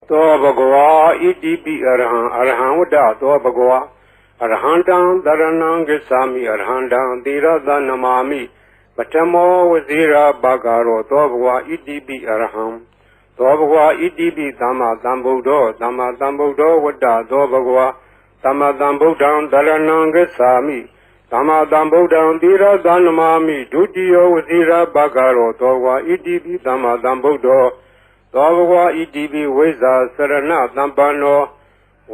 သောဘဂဝါဣတိပိအရဟံအရဟံဝတ္တသောဘဂဝါအရဟံတံတရဏံဂစ္ဆာမိအရဟံတံသီရသနမာမိပထမောဝဇိရာဘဂရောသောဘဂဝါဣတိပိအရဟံသောဘဂဝါဣတိပိသမ္မာသမ္ဗုဒ္ဓောသမ္မာသမ္ဗုဒ္ဓောဝတ္တသောဘဂဝါသမ္မာသမ္ဗုဒ္ဓံတရဏံဂစ္ဆာမိသမ္မာသမ္ဗုဒ္ဓံသီရသနမာမိဒုတိယဝဇိရာဘဂရောသောဘဂဝါဣတိပိသမ္မာသမ္ဗုဒ္ဓောသောဘဂဝါဣတိပိဝိဇ္ဇာစရဏသမ္ပန္နော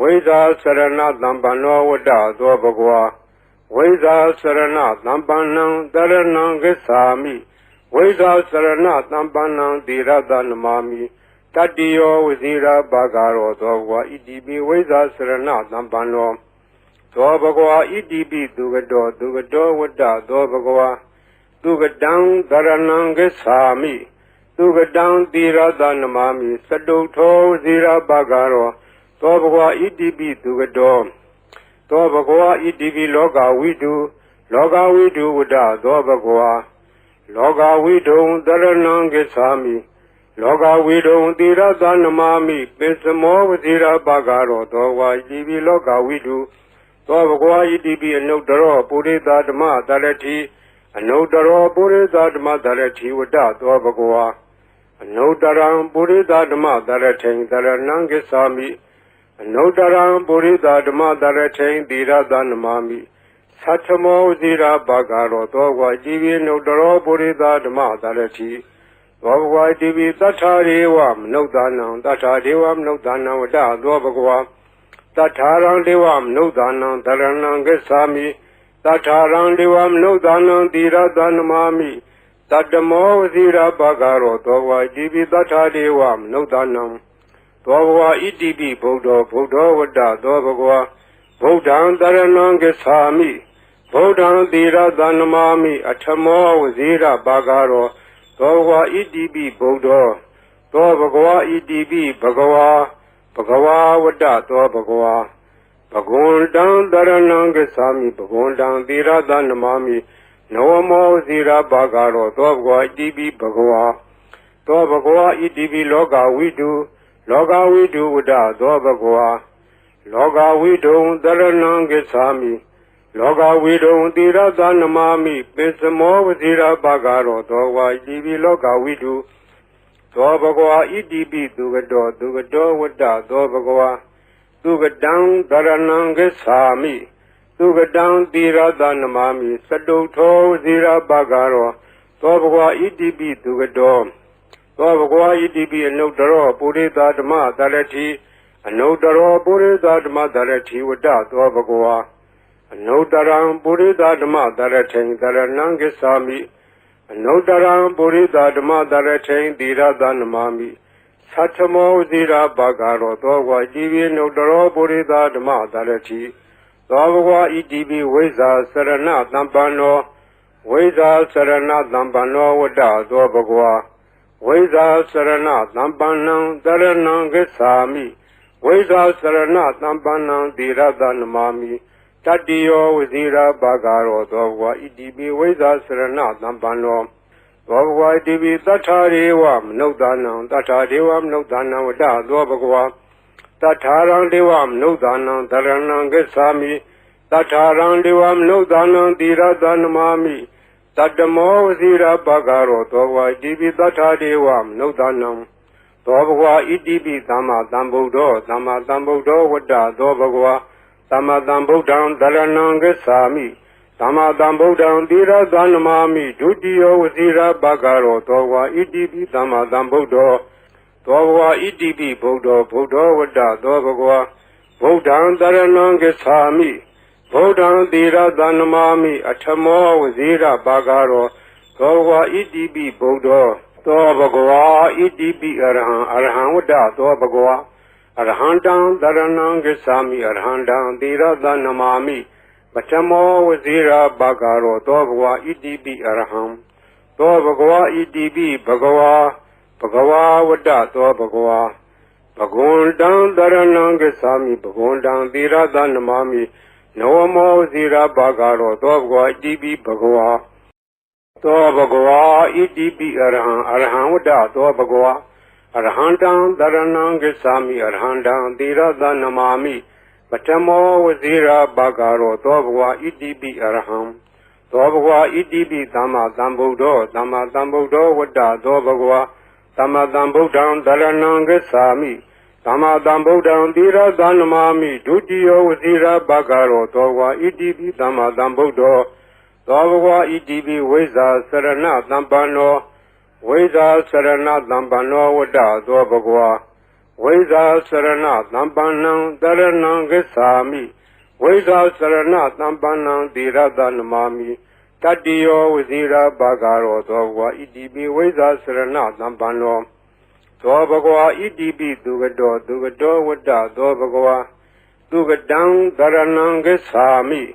ဝိဇ္ဇာစရဏသမ္ပန္နောဝတ္တသောဘဂဝါဝိဇ္ဇာစရဏသမ္ပန္နံတရဏံဂစ္ဆာမိဝိဇ္ဇာစရဏသမ္ပန္နံသီရသနမာမိတတ္တိယောဝဇိရာဘဂရောသောဘဂဝါဣတိပိဝိဇ္ဇာစရဏသမ္ပန္နောသောဘဂဝါဣတိပိသူကတောဝတ္တသောဘဂဝါသူကတံတရဏံဂစ္ဆာမိသူကတံသီရသနမာမိသတုထောဝဇိရာဘဂရောသောဘဂဝါဣတိပိသူကတောသောဘဂဝါဣတိပိလောကဝိတုဝတ္တသောဘဂဝါလောကဝိတုံတရဏံဂစ္ဆာမိလောကဝိတုံသီရသနမာမိပိစမောဝဇိရာဘဂရောသောဘဂဝါဣတိပိလောကဝိတုသောဘဂဝါဣတိပိအနုတ္တရောပုရိသဓမ္မတရတိအနုတ္တရောပုရိသဓမ္မတရတိဝတ္တသောဘဂဝါအနုတ္တရံပုရိသဓမ္မတရထိန်တရဏံဂစ္ဆာမိအနုတ္တရံပုရိသဓမ္မတရထိန်သီရသနမာမိသတ္ထမောဇိရာဘဂရောသောဘဂဝါဣတိပိအနုတ္တရောပုရိသဓမ္မတရတိသောဘဂဝါဣတိပိသတ္ထာရေဝမနုဿာနံသတ္ထာဒေဝမနုဿာနံဝတ္တသောဘဂဝါသတ္ထာရံဒေဝမနုဿာနံတရဏံဂစ္ဆာမိသတ္ထာရံဒေဝမနုဿာနံသီရသနမာမိတတ္တမောဝဇိရာဘဂရောသောဘဂဝါဣတိပိသတ္ထာဒေဝမနုဿာနံသောဘဂဝါဣတိပိဗုဒ္ဓောဝတ္တသောဘဂဝါဗုဒ္ဓံတရဏံဂစ္ဆာမိဗုဒ္ဓံသီရသနမာမိအထမောဝဇိရာဘဂရောသောဘဂဝါဣတိပိဗုဒ္ဓောသောဘဂဝါဣတိပိဘဂဝါဝတ္တသောဘဂဝါဘဂဝန္တံတရဏံဂစ္ဆာမိဘဂဝန္တံသီရသနမာမိနဝမောဇိရာဘဂရောသောဘဂဝါဣတိပိဘဂဝါသောဘဂဝါဣတိပိလောကဝိတုဝတ္တသောဘဂဝါလောကဝိတုံတရဏံဂစ္ဆာမိလောကဝိတုံသီရသနမာမိပိစမောဝဇိရာဘဂရောသောဘဂဝါဣတိပိလောကဝိတုသောဘဂဝါဣတိပိသူကတောဝတ္တသောဘဂဝါသူကတံတရဏံဂစ္ဆာမိသူကတံသီရသနမာမိသတုထောဝဇိရာဘဂရောသောဘဂဝါဣတိပိသူကတောသောဘဂဝါဣတိပိအနုတ္တရောပုရိသဓမ္မတရတိအနုတ္တရောပုရိသဓမ္မတရတိဝတ္တသောဘဂဝါအနုတ္တရံပုရိသဓမ္မတရထိန်တရဏံဂစ္ဆာမိအနုတ္တရံပုရိသဓမ္မတရထိန်သီရသနမာမိသတ္ထမောဇိရာဘဂရောသောဘဂဝါဣတိပိအနုတ္တရောပုရိသဓမ္မတရတိသောဘဂဝါဣတိပိဝိဇ္ဇာစရဏသမ္ပန္နောဝိဇ္ဇာစရဏသမ္ပန္နောဝတ္တသောဘဂဝါဝိဇ္ဇာစရဏသမ္ပန္နံတရဏံဂစ္ဆာမိဝိဇ္ဇာစရဏသမ္ပန္နံသီရသနမာမိတတ္တိယောဝဇိရာဘဂရောသောဘဂဝါဣတိပိဝိဇ္ဇာစရဏသမ္ပန္နောသောဘဂဝါဣတိပိသတ္ထာရေဝမနုဿာနံသတ္ထာဒေဝမနုဿာနံဝတ္တသောဘဂဝါသတ္ထာရံဒေဝမနုဿာနံတရဏံဂစ္ဆာမိသတ္ထာရံဒေဝမနုဿာနံသီရသနမာမိတတ္တမောဝဇိရာဘဂရောသောဘဂဝါဣတိပိသတ္ထာဒေဝမနုဿာနံသောဘဂဝါဣတိပိသမ္မာသမ္ဗုဒ္ဓောဝတ္တသောဘဂဝါသမ္မာသမ္ဗုဒ္ဓံတရဏံဂစ္ဆာမိသမ္မာသမ္ဗုဒ္ဓံသီရသနမာမိဒုတိယဝဇိရာဘဂရောသောဘဂဝါဣတိပိသမ္မာသမ္ဗုဒ္ဓောသောဘဂဝါဣတိပိဗုဒ္ဓောဝတ္တသောဘဂဝါဗုဒ္ဓံတရဏံဂစ္ဆာမိဗုဒ္ဓံသီရသနမာမိအထမောဝဇိရာဘဂရောသောဘဂဝါဣတိပိဗုဒ္ဓောသောဘဂဝါဣတိပိအရဟံဝတ္တသောဘဂဝါအရဟံတံတရဏံဂစ္ဆာမိအရဟံတံသီရသနမာမိပထမောဝဇိရာဘဂရောသောဘဂဝါဣတိပိအရဟံသောဘဂဝါဣတိပိဘဂဝါဝတ္တသောဘဂဝါဘဂဝန္တံတရဏံဂစ္ဆာမိဘဂဝန္တံသီရသနမာမိနဝမောဝဇိရာဘဂရောသောဘဂဝါဣတိပိဘဂဝါသောဘဂဝါဣတိပိအရဟံဝတ္တသောဘဂဝါ Arhandam Dharanam Gacchami Arhandam Tirada Namami Patamo Vazira Bhagaro Dobhwa Idibi Arham Dobhwa Idibi Dhamma Dhambuddho Dhamma Dhambuddho Vada Dobhwa Dhamma Dhambuddham Dharanam Gacchami Dhamma Dhambuddham Tirada Namami Dutiyo Vazira Bhagaro Dobhwa Idibi Dhamma Dhambuddho Dobhwa Idibi Veza Sarana Dhampano Veda Sarana Dhampano Vada Dobhwa Veda Sarana Dhampanam Dharanam Gacchami Veda Sarana Dhampanam Tirada Namami Tatiyo Vazira Bhagaro Dobhwa Idibi Veda Sarana Dhampano Dobhwa Idibi Dugado Dugado Vada Dobhwa Dugadam Dharanam Gacchami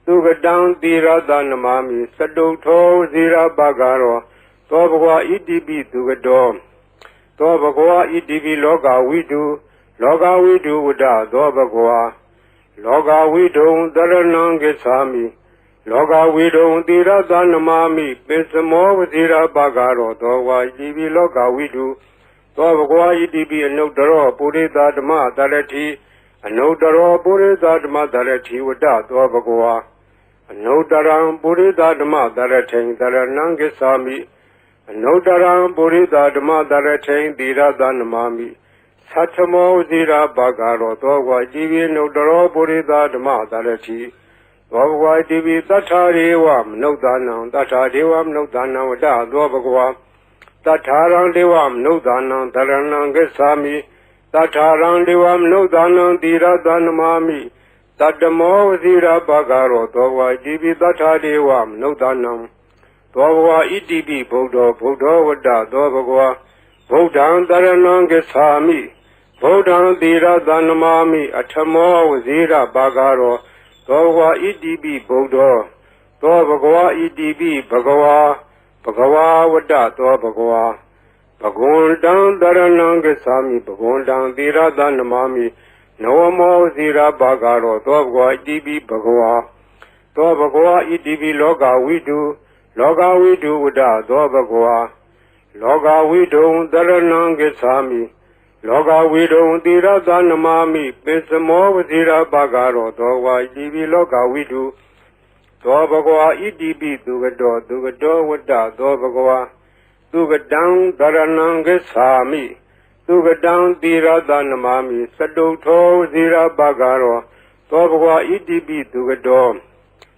Dugadam Tirada Namami Sadutho Vazira Bhagaro Dobhwa Idibi Dugado Dobhwa Idibi Loga Vidu Vada Dobhwa Loga Vidu Dharanam Gacchami Loga Vidu Tirada Namami Pisamo Vazira Bhagaro Dobhwa Idibi Loga Vidu Dobhwa Idibi Anudaro Purita Dhamma Dharati Anudaro Purita Dhamma Dharati Vada Dobhwa Anudaram Purita Dhamma Dharati Dharanam Gacchami Anudaram Purita Dhamma Dharati Tirada Namami Satamo Vazira Bhagaro Dobhwa Idibi Anudaro Purita Dhamma Dharati Dobhwa Idibi Tatharivam Nudanam Tatharivam Nudanam Vada Dobhwa Tatharang Devam Nudanam Dharanam Gacchami Tatharang Devam Nudanam Tirada Namami Tatamo Vazira Bhagaro Dobhwa Idibi Tathadevam Nudanam Dobhwa Idibi Buddho Vada Dobhwa Buddham Dharanam Gacchami Buddham Tirada Namami Atamo Vazira Bhagaro Dobhwa Idibi Buddho Dobhwa Idibi Bhagwa Vada Dobhwa Bhagundam Dharanam Gacchami Bhagundam Tirada Namami Nawamo Vazira Bhagaro Dobhwa Idibi Bhagwa Dobhwa Idibi Loga Vidu Vada Dobhwa Loga Vidu Dharanam Gacchami Loga Vidu Tirada Namami Pisamo Vazira Bhagaro Dobhwa Idibi Loga Vidu Dobhwa Idibi Dugado Vada Dobhwa Dugadam Dharanam Gacchami Dugadam Tirada Namami Sadutho Vazira Bhagaro Dobhwa Idibi Dugado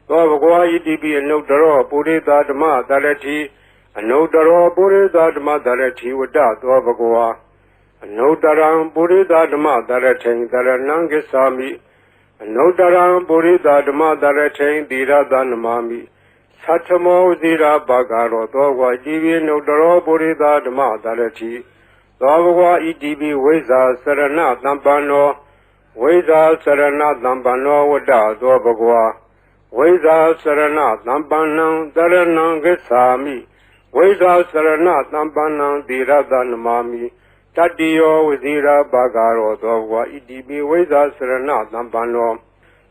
Dobhwa Idibi Anudaro Purita Dhamma Dharati Anudaro Purita Dhamma Dharati Vada Dobhwa Anudaram Purita Dhamma Dharati Dharanam Gacchami Anudaram Purita Dhamma Dharati Tirada Namami Satamo Vazira Bhagaro Dobhwa Idibi Anudaro Purita Dhamma Dharati Dobhwa Idibi Veza Sarana Dhampano Veza Sarana Dhampano Vada Dobhwa Veza Sarana Dhampanam Dharanam Gacchami Veza Sarana Dhampanam Tirada Namami Tatiyo Vazira Bhagaro Dobhwa Idibi Veza Sarana Dhampano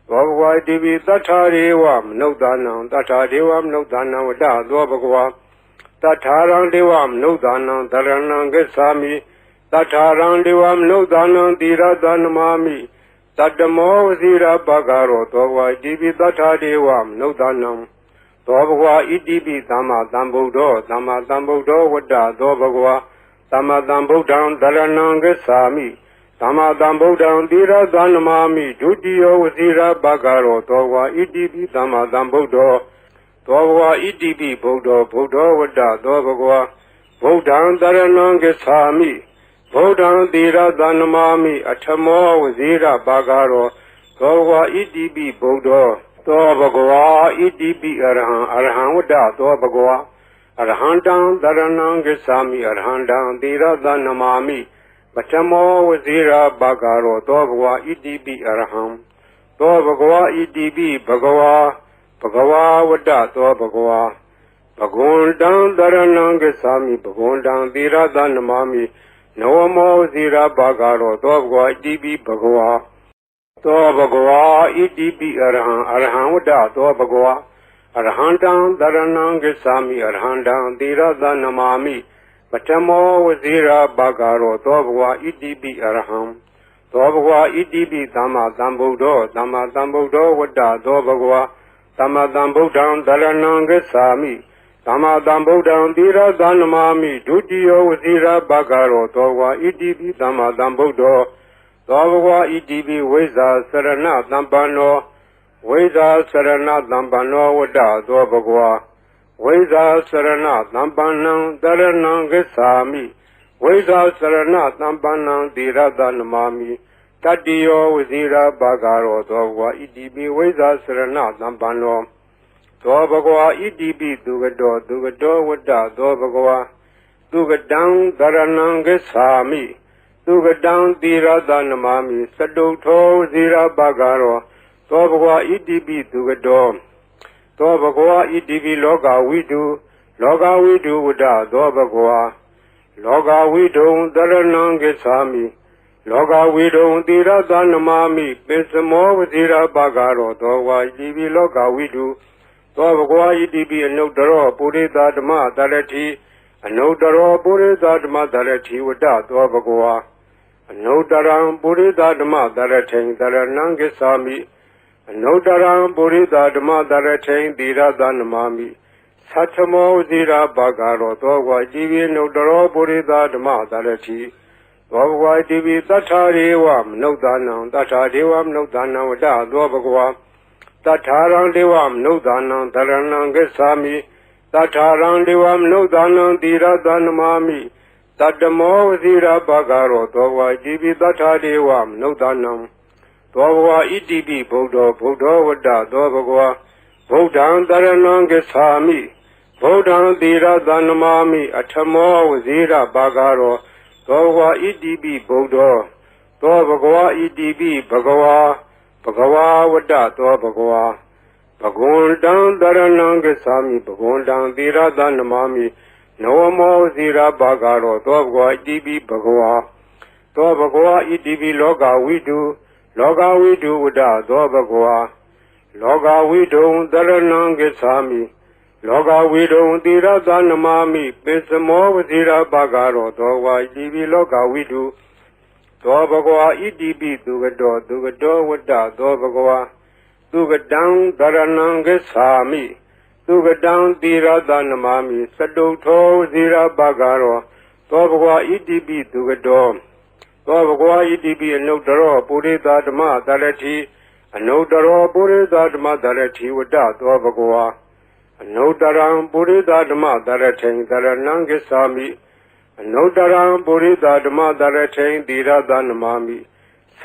Dobhwa Idibi Tatharevam Nudanam Vada Dobhwa Tatharang Devam Nudanam Dharanam Gacchami Tatharang Devam Nudanam Tirada Namami Tatamo Vazira Bhagaro Dobhwa Idibi Tathadevam Nudanam Dobhwa Idibi Dhamma Dhambuddho Vada Dobhwa Dhamma Dhambuddham Dharanam Gacchami Dhamma Dhambuddham Tirada Namami Dutiyo Vazira Bhagaro Dobhwa Idibi Dhamma Dhambuddho Dobhwa Idibi Buddho Vada Dobhwa Buddham Dharanam Gacchami Buddham Tirada Namami Atamo Vazira Bhagaro Dobhwa Idibi Buddho Dobhwa Idibi Arham Vada Dobhwa Arhandam Dharanam Gacchami Arhandam Tirada Namami Patamo Vazira Bhagaro Dobhwa Idibi Arham Dobhwa Idibi Bhagwa Vada Dobhwa Bhagundam Dharanam Gacchami Bhagundam Tirada Namami Nawamo Vazira Bhagaro Dobhwa Idibi Bhagwa Dobhwa Idibi Arham Vada Dobhwa Arhandam Dharanam Gacchami Arhandam Tirada Namami Patamo Vazira Bagaro Dobwa Idibi Arham Dobwa Idibi Dama Dambudo Dama Dambudo Wada Dobagwa Dama Dambudan Daranangasami Dama Dambudan Dira Danamami Dudio Vazira Bagaro Dobwa Idibi Dama Dambudo Dobwa Idibi Weza Sarana Dambano Weza Sarana Dambano Wada Dobagwa Weza Sarana Dambanang Daranang Gesami Weza Sarana Dambanang Diradanamami Tadio Wazira Bagaro Dogwa Idibi Weza Sarana Dambano Dobagwa Idibi Dugado Wada Dobagwa Dugadang Daranang Gesami Dugadang Diradanamami Saduto Zira Bagaro Dobagwa Idibi Dugado Dobagwa Idibi Loga Widu Wada Dobagwa Loga Widu Daranangesami Loga Widu Dira Danamami Pesamo Vazira Bagaro Dogwa Idibi Loga Widu Dobagwa Idibi Anodaro Purida Dama Dalati Anodaro Purida Dama Dalati Wada Dobagwa Anodaram Purida Dama Dalati Daranangesami Anodaram Purida Dama Daratain Dira Danamami Satamo Zira Bagaro Dogwa Divi Nodaro Purida Dama Darati Dogwa Divi Tatariwam Nodanam Tatariwam Nodanam Wada Dobagwa Tatarang Devam Nodanam Daranangasami Tatarang Devam Nodanam Dira Danamami Tatamo Zira Bagaro Dogwa Divi Tatariwam Nodanam Dobagwa Idibi Bodo Wada Dobagwa Bodan Daranangasami Bodan Dira Danamami Atamo Wazira Bagaro Dobagwa Idibi Bodo Dobagwa Idibi Bagawa Wada Dobagwa Bagundan Daranangasami Bagundan Dira Danamami Noamo Zira Bagaro Dobagwa Idibi Bagawa Dobagwa Idibi Loga Widu Loga Widu Wada Dobagwa Loga Widu Daranangasami Loga Widu Dira Danamami Pesamo Vazira Bagaro Dogwa Idibi Loga Widu Dobagwa Idibi Dugado Wada Dobagwa Dugadang Daranangasami Dugadang Dira Danamami Saduto Zira Bagaro Dobagwa Idibi Dugado Dobagwa Idibi Anodaro Purida Dama Dalati Anodaro Purida Dama Dalati Wada Dobagwa Anodaram Purida Dama Dalatain Daranangasami Anodaram Purida Dama Dalatain Dira Danamami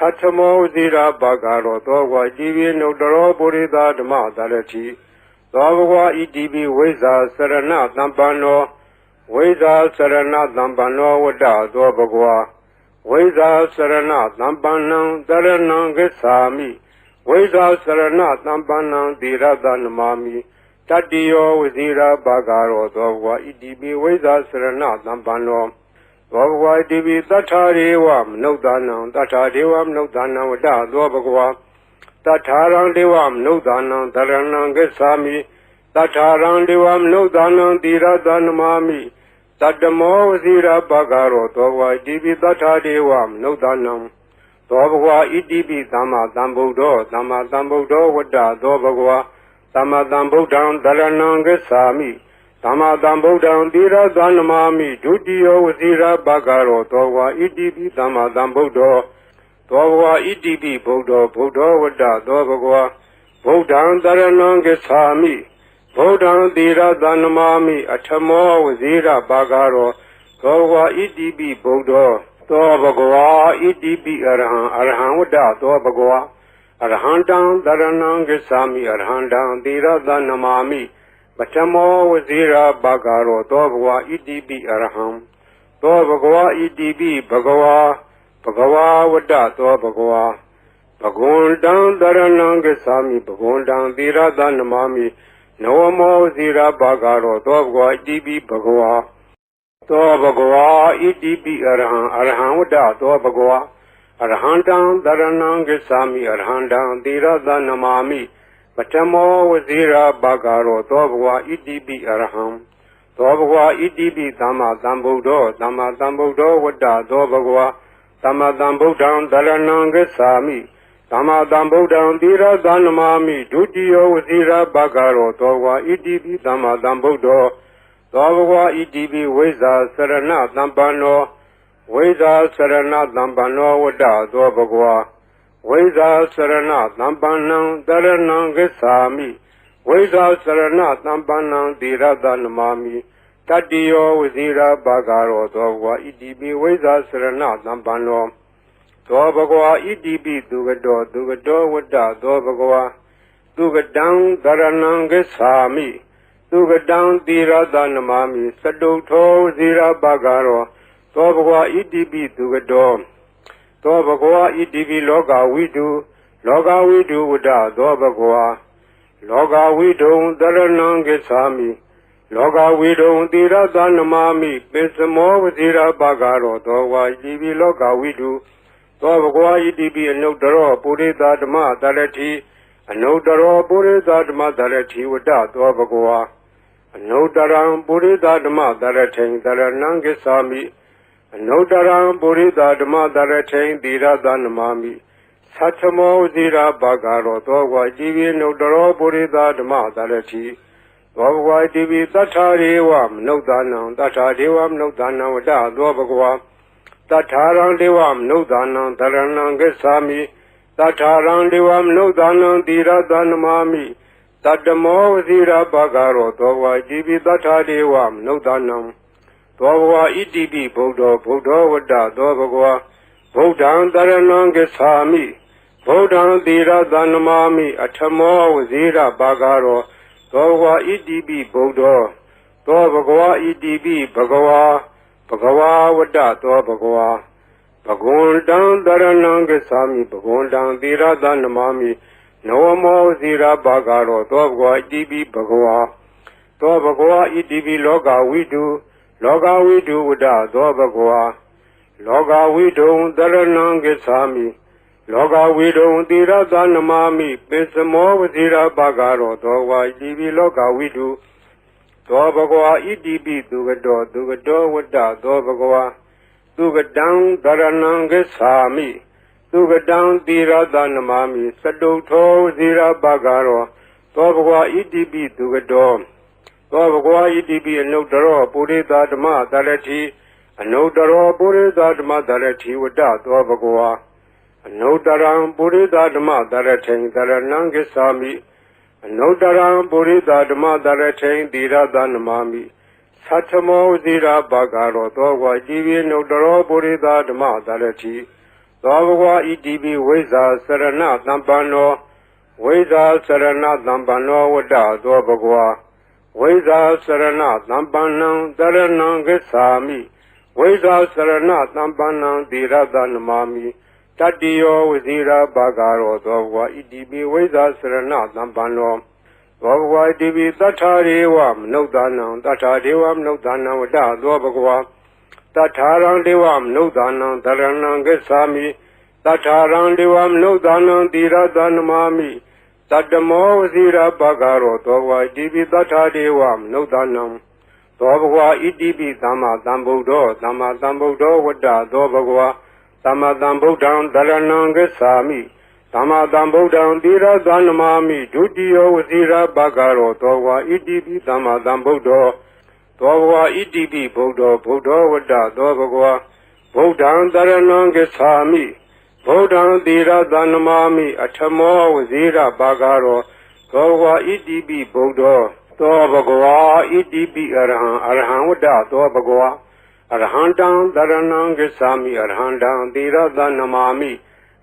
Satamo Zira Bagaro Dogwa Divi Nodaro Purida Dama Dalati Dobagwa Idibi Weza Sarana Dambano Weza Sarana Dambano Wada Dobagwa Weza Sarana Dambanang Daranangasami Weza Sarana Dambanang Dira Danamami Tadio Wazira Bagaro Dogwa Idibi Weza Sarana Dambano Dogwa Idibi Tatariwam Nodanam Wada Dobagwa Tatarang Devam Nodanam Daranangasami Tatarang Devam Nodanam Dira Danamami Tadamo Wazira Bagaro Dogwa Idibi Tatariwam Nodanam Dobagwa Idibi Dama Dambudo Wada Dobagwa Dama Dambudan Daranangasami Dama Dambudan Dira Danamami Dudio Wazira Bagaro Dogwa Idibi Dama Dambudo Dogwa Idibi Bodo Wada Dobagwa Bodan Daranangasami Bodan Dira Danamami Atamo Wazira Bagaro Dogwa Idibi Bodo Dobagwa Idibi Arhan Wada Dobagwa Arhandang Daranangasami Arhandang Dira Danamami Batamo Wazira Bagaro Dobagwa Idibi Arham Dobagwa Idibi Bagawa Wada Dobagwa Bagundang Daranangasami Bagundang Dira Danamami Noamo Wazira Bagaro Dobagwa Idibi Bagawa Dobagwa Idibi Arhan Wada Dobagwa Arhandang Daranangasami Arhandang Dira Danamami Batamo Wazira Bagaro Dobagwa Idibi Arham သောဘဂဝါဣတိပိသမ္မာသမ္ဗုဒ္ဓောသမ္မာသမ္ဗုဒ္ဓောဝတ္တသောဘဂဝါသမ္မာသမ္ဗုဒ္ဓံတရဏံဂစ္ဆာမိသမ္မာသမ္ဗုဒ္ဓံသီရသနမာမိဒုတိယောဝစီရဘဂရောသောဘဂဝါဣတိပိသမ္မာသမ္ဗုဒ္ဓောသောဘဂဝါဣတိပိဝိဇ္ဇာစရဏသမ္ပန္နောဝိဇ္ဇာစရဏသမ္ပန္နောဝတ္တသောဘဂဝါဝိဇ္ဇာစရဏသမ္ပန္နံတရဏံဂစ္ဆာမိဝိဇ္ဇာစရဏသမ္ပန္နံသီရသနမာမိတတ္တိယောဝစီရဘဂရောသောဘဂဝါဣတိပိဝိဇ္ဇာစရဏသမ္ပန္နောသောဘဂဝါဣတိပိသူကတောဝတ္တသောဘဂဝါသူကတံတရဏံဂစ္ဆာမိသူကတံသီရသနမာမိစတုထောဝစီရဘဂရောသောဘဂဝါဣတိပိသူကတောသောဘဂဝါဣတိပိလောကဝိတုဝတ္တသောဘဂဝါလောကဝိတုံတရဏံဂစ္ဆာမိလောကဝိတုံသီရသနမာမိပိစမောဝစီရဘဂရောသောဝါဣတိပိလောကဝိတုသောဘဂဝါဣတိပိအနုတ္တရောပုရိသဓမ္မသရတိအနုတ္တရောပုရိသဓမ္မသရတိဝတ္တသောဘဂဝါအနုတ္တရံပုရိသဓမ္မသရထိန်တရဏံဂစ္ဆာမိအနုတ္တရံပုရိသဓမ္မသရထိန်သီရသနမာမိသတ္ထမောဝစီရဘဂရောသောဘဂဝါဣတိပိအနုတ္တရောပုရိသဓမ္မသရတိသောဘဂဝါဣတိပိသတ္ထာရေဝမနုဿာနံသတ္ထာဒေဝမနုဿာနံဝတ္တသောဘဂဝါတထာရံဒေဝမနုဿာနံတရဏံဂစ္ဆာမိတထာရံဒေဝမနုဿာနံသီရသနမာမိတတ္တမောဝစီရဘဂရောသောဘဂဝါဣတိပိသတ္ထာဒေဝမနုဿာနံသောဘဂဝါဣတိပိဗုဒ္ဓောဝတ္တသောဘဂဝါဗုဒ္ဓံတရဏံဂစ္ဆာမိဗုဒ္ဓံသီရသနမာမိအထမောဝစီရဘဂရောသောဘဂဝါဣတိပိဗုဒ္ဓောသောဘဂဝါဣတိပိဘဂဝါဝတ္တသောဘဂဝါဘဂဝန္တံတရဏံဂစ္ဆာမိဘဂဝန္တံသီရသနမာမိနဝမောဇီရဘဂရောသောဘဂဝါဣတိပိဘဂဝါသောဘဂဝါဣတိပိလောကဝိတုဝတ္တသောဘဂဝါလောကဝိတုံတရဏံဂစ္ဆာမိလောကဝိတုံသီရသနမာမိပိစမောဝဇီရဘဂရောသောဘဂဝါဣတိပိလောကဝိတုသောဘဂဝါဣတိပိသူကတောဝတ္တသောဘဂဝါသူကတံတရဏံဂစ္ဆာမိသူကတံသီရသနမာမိစတုထောဝစီရဘဂရောသောဘဂဝါဣတိပိသူကတောသောဘဂဝါဣတိပိအနုတ္တရောပုရိသဓမ္မသရတိအနုတ္တရောပုရိသဓမ္မသရတိဝတ္တသောဘဂဝါအနုတ္တရံပုရိသဓမ္မသရထိန်တရဏံဂစ္ဆာမိအနုတ္တရံပုရိသဓမ္မသရထိန်သီရသနမာမိသတ္ထမောဝစီရဘဂရောသောဘဂဝါဣတိပိအနုတ္တရောပုရိသဓမ္မသရတိသောဘဂဝါဣတိပိဝိဇ္ဇာစရဏသမ္ပန္နောဝိဇ္ဇာစရဏသမ္ပန္နောဝတ္တသောဘဂဝါဝိဇ္ဇာစရဏသမ္ပန္နံတရဏံဂစ္ဆာမိဝိဇ္ဇာစရဏသမ္ပန္နံသီရသနမာမိတတ္တိယောဝစီရဘဂရောသောဘဂဝါဣတိပိဝိဇ္ဇာစရဏသမ္ပန္နောသောဘဂဝါဣတိပိသတ္ထာရေဝမနုဿာနံသတ္ထာဒေဝမနုဿာနံဝတ္တသောဘဂဝါတထာရံဒေဝမနုဿာနံတရဏံဂစ္ဆာမိတထာရံဒေဝမနုဿာနံသီရသနမာမိတတ္တမောဝစီရဘဂရောသောဘဂဝါဣတိပိသတ္ထာဒေဝမနုဿာနံသောဘဂဝါဣတိပိသမ္မာသမ္ဗုဒ္ဓောဝတ္တသောဘဂဝါသမ္မာသမ္ဗုဒ္ဓံတရဏံဂစ္ဆာမိသမ္မာသမ္ဗုဒ္ဓံသီရသနမာမိဒုတိယောဝစီရဘဂရောသောဘဂဝါဣတိပိသမ္မာသမ္ဗုဒ္ဓောသောဘဂဝါဣတိပိဗုဒ္ဓောဝတ္တသောဘဂဝါဗုဒ္ဓံတရဏံဂစ္ဆာမိဗုဒ္ဓံသီရသနမာမိအထမောဝစီရဘဂရောသောဘဂဝါဣတိပိဗုဒ္ဓောသောဘဂဝါဣတိပိအရဟံဝတ္တသောဘဂဝါအရဟံတံတရဏံဂစ္ဆာမိအရဟံတံသီရသနမာမိ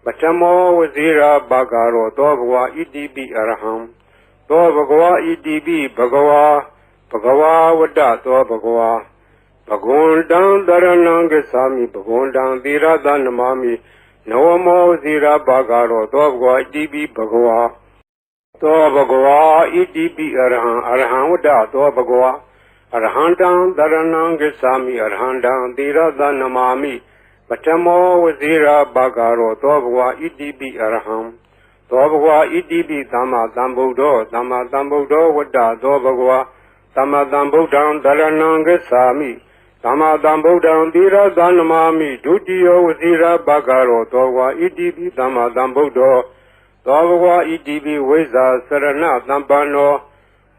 ပထမောဝစီရဘဂရောသောဘဂဝါဣတိပိအရဟံသောဘဂဝါဣတိပိဘဂဝါဝတ္တသောဘဂဝါဘဂဝန္တံတရဏံဂစ္ဆာမိဘဂဝန္တံသီရသနမာမိနဝမောဝစီရဘဂရောသောဘဂဝါဣတိပိဘဂဝါသောဘဂဝါဣတိပိအရဟံဝတ္တသောဘဂဝါအရဟံတံတရဏံဂစ္ဆာမိအရဟံတံသီရသနမာမိပထမောဝစီရဘဂရောသောဘဂဝါဣတိပိအရဟံသောဘဂဝါဣတိပိသမ္မာသမ္ဗုဒ္ဓောဝတ္တသောဘဂဝါ သမ္မာသမ္ဗုဒ္ဓံတရဏံဂစ္ဆာမိသမ္မာသမ္ဗုဒ္ဓံသီရသနမာမိဒုတိယဝစီရဘဂရောသောဝါဣတိပိသမ္မာသမ္ဗုဒ္ဓောသောဘဂဝါဣတိပိဝိဇ္ဇာစရဏသမ္ပန္နော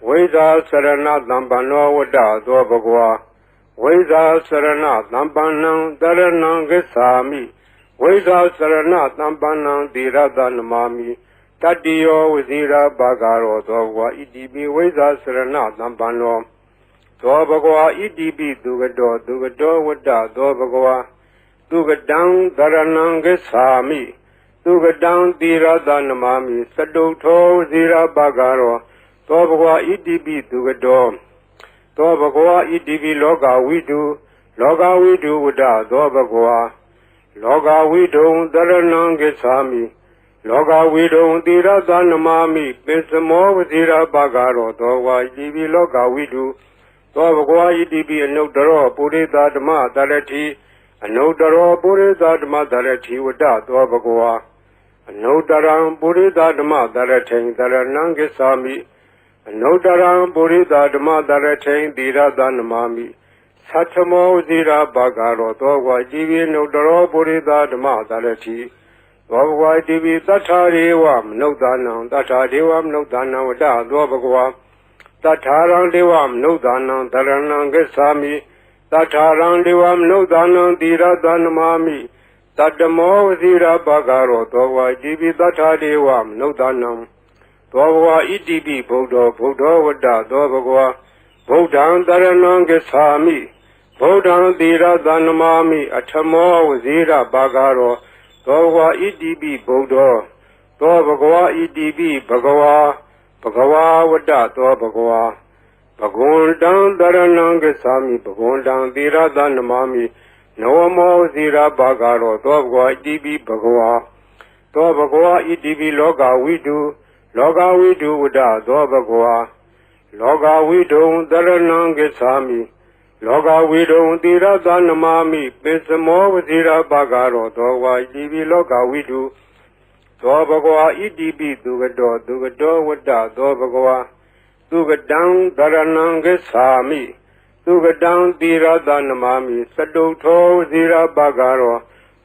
ဝိဇ္ဇာစရဏသမ္ပန္နောဝတ္တသောဘဂဝါဝိဇ္ဇာစရဏသမ္ပန္နံတရဏံဂစ္ဆာမိဝိဇ္ဇာစရဏသမ္ပန္နံသီရသနမာမိတတိယောဝစီရဘဂရောသောဘဂဝါဣတိပိဝိဇ္ဇာစရဏသမ္ပန္နောသောဘဂဝါဣတိပိသူကတောဝတ္တသောဘဂဝါသူကတံတရဏံဂစ္ဆာမိသူကတံသီရသနမာမိသတုထောဝစီရဘဂရောသောဘဂဝါဣတိပိသူကတောသောဘဂဝါဣတိပိလောကဝိတုဝတ္တသောဘဂဝါလောကဝိတုံတရဏံဂစ္ဆာမိလောကဝိတုံသီရသနမာမိပစ္စမောဝစီရဘဂရောသောဘဂဝါဣတိပိလောကဝိတုသောဘဂဝါဣတိပိအနုတ္တရောပုရိသဓမ္မတရတိအနုတ္တရောပုရိသဓမ္မတရတိဝတ္တသောဘဂဝါအနုတ္တရံပုရိသဓမ္မတရထိန်တရဏံဂစ္ဆာမိအနုတ္တရံပုရိသဓမ္မတရထိန်သီရသနမာမိသတ္ထမောဇိရာဘဂရောသောဘဂဝါဣတိပိအနုတ္တရောပုရိသဓမ္မတရတိသောဘဂဝါဣတိပိသတ္ထာရေဝမနုဿာနံသတ္ထာဒေဝမနုဿာနံဝတ္တသောဘဂဝါတထာရံဒေဝမနုဿာနံတရဏံဂစ္ဆာမိတထာရံဒေဝမနုဿာနံသီရသနမာမိတတ္တမောဝစီရဘဂရောသောဘဂဝါဣတိပိတထာဒေဝမနုဿာနံသောဘဂဝါဣတိပိဗုဒ္ဓောဝတ္တသောဘဂဝါဗုဒ္ဓံတရဏံဂစ္ဆာမိဗုဒ္ဓံသီရသနမာမိအထမောဝစီရဘဂရောသောဘဂဝါဣတိပိဗုဒ္ဓောသောဘဂဝါဣတိပိဘဂဝါဘဂဝါဝတ္တသောဘဂဝါဘဂဝန္တံတရဏံဂစ္ဆာမိဘဂဝန္တံသီရသနမာမိနဝမောဇိရဘဂရောသောဘဂဝါဣတိပိဘဂဝါသောဘဂဝါဣတိပိလောကဝိတုဝတ္တသောဘဂဝါလောကဝိတုံတရဏံဂစ္ဆာမိလောကဝိတုံသီရသနမာမိပစ္စမောဝဇိရဘဂရောသောဘဂဝါဣတိပိလောကဝိတုသောဘဂဝါဣတိပိသူကတောဝတ္တသောဘဂဝါသူကတံတရဏံဂစ္ဆာမိသူကတံသီရသနမာမိသတုထောဝစီရဘဂရော